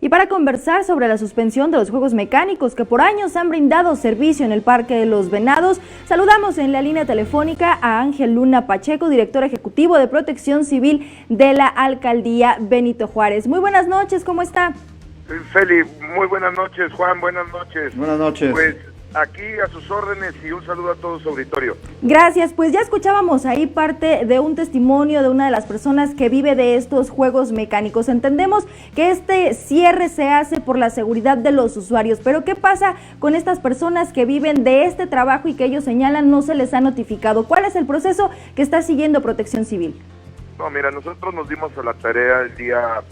Y para conversar sobre la suspensión de los juegos mecánicos que por años han brindado servicio en el Parque de los Venados, saludamos en la línea telefónica a Ángel Luna Pacheco, director ejecutivo de Protección Civil de la Alcaldía Benito Juárez. Muy buenas noches, ¿cómo está? Feli, muy buenas noches. Juan, buenas noches. Buenas noches. Pues aquí a sus órdenes y un saludo a todo su auditorio. Gracias, pues ya escuchábamos ahí parte de un testimonio de una de las personas que vive de estos juegos mecánicos. Entendemos que este cierre se hace por la seguridad de los usuarios, pero ¿qué pasa con estas personas que viven de este trabajo y que ellos señalan no se les ha notificado? ¿Cuál es el proceso que está siguiendo Protección Civil? No, mira, nosotros nos dimos a la tarea el día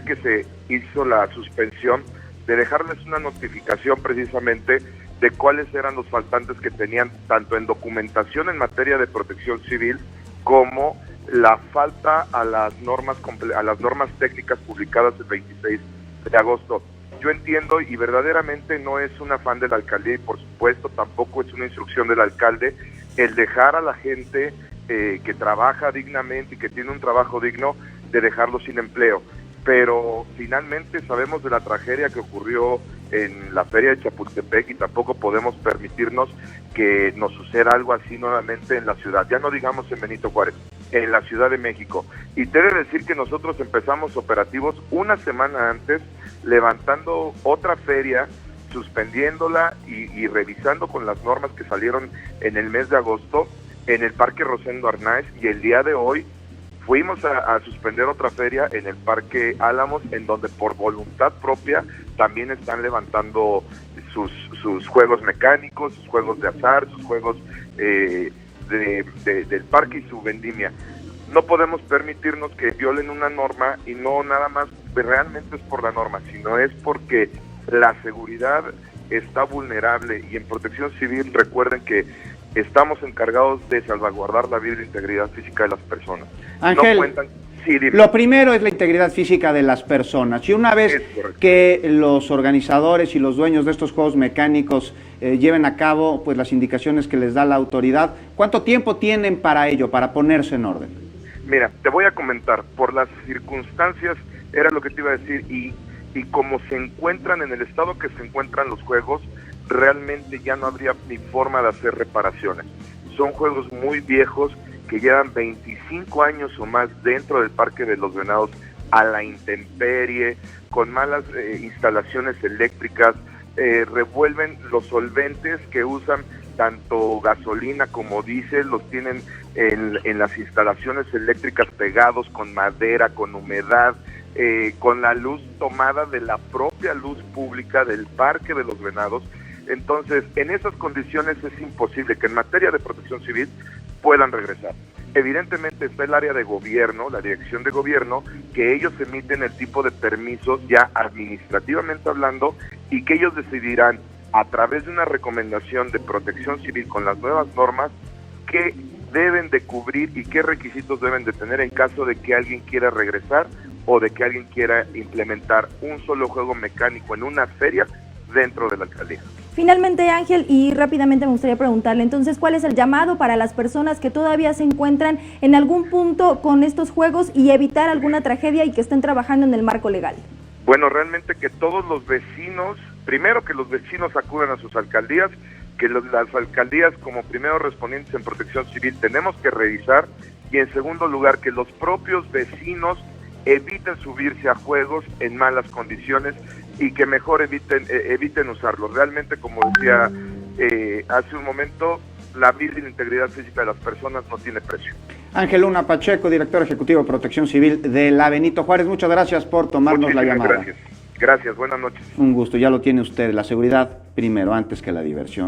que se hizo la suspensión de dejarles una notificación precisamente de cuáles eran los faltantes que tenían tanto en documentación en materia de protección civil como la falta a las normas técnicas publicadas el 26 de agosto. Yo entiendo y verdaderamente no es un afán de la alcaldía y por supuesto tampoco es una instrucción del alcalde el dejar a la gente que trabaja dignamente y que tiene un trabajo digno de dejarlo sin empleo. Pero finalmente sabemos de la tragedia que ocurrió en la feria de Chapultepec y tampoco podemos permitirnos que nos suceda algo así nuevamente en la ciudad, ya no digamos en Benito Juárez, en la Ciudad de México. Y te he de decir que nosotros empezamos operativos una semana antes, levantando otra feria, suspendiéndola y revisando con las normas que salieron en el mes de agosto en el Parque Rosendo Arnáez, y el día de hoy fuimos a suspender otra feria en el Parque Álamos, en donde por voluntad propia también están levantando sus juegos mecánicos, sus juegos de azar, sus juegos del parque y su vendimia. No podemos permitirnos que violen una norma y no nada más realmente es por la norma, sino es porque la seguridad está vulnerable y en Protección Civil recuerden que estamos encargados de salvaguardar la vida y la integridad física de las personas. Ángel, lo primero es la integridad física de las personas. Y una vez que los organizadores y los dueños de estos juegos mecánicos lleven a cabo pues las indicaciones que les da la autoridad, ¿cuánto tiempo tienen para ello, para ponerse en orden? Mira, te voy a comentar, por las circunstancias, era lo que te iba a decir, y como se encuentran en el estado que se encuentran los juegos, realmente ya no habría ni forma de hacer reparaciones. Son juegos muy viejos que llevan 25 años o más dentro del Parque de los Venados a la intemperie, con malas instalaciones eléctricas, revuelven los solventes que usan tanto gasolina como diésel, los tienen en las instalaciones eléctricas pegados con madera, con humedad, con la luz tomada de la propia luz pública del Parque de los Venados. Entonces, en esas condiciones es imposible que en materia de protección civil puedan regresar. Evidentemente está el área de gobierno, la dirección de gobierno, que ellos emiten el tipo de permisos ya administrativamente hablando y que ellos decidirán a través de una recomendación de protección civil con las nuevas normas qué deben de cubrir y qué requisitos deben de tener en caso de que alguien quiera regresar o de que alguien quiera implementar un solo juego mecánico en una feria dentro de la alcaldía. Finalmente, Ángel, y rápidamente me gustaría preguntarle, entonces, ¿cuál es el llamado para las personas que todavía se encuentran en algún punto con estos juegos y evitar alguna tragedia y que estén trabajando en el marco legal? Bueno, realmente que todos los vecinos, primero que los vecinos acudan a sus alcaldías, que las alcaldías como primeros respondientes en protección civil tenemos que revisar, y en segundo lugar que los propios vecinos eviten subirse a juegos en malas condiciones y que mejor eviten usarlos. Realmente, como decía hace un momento, la vida y la integridad física de las personas no tiene precio. Ángel Luna Pacheco, director ejecutivo de Protección Civil de la Benito Juárez, muchas gracias por tomarnos la llamada. Gracias, buenas noches. Un gusto, ya lo tiene usted, la seguridad primero, antes que la diversión.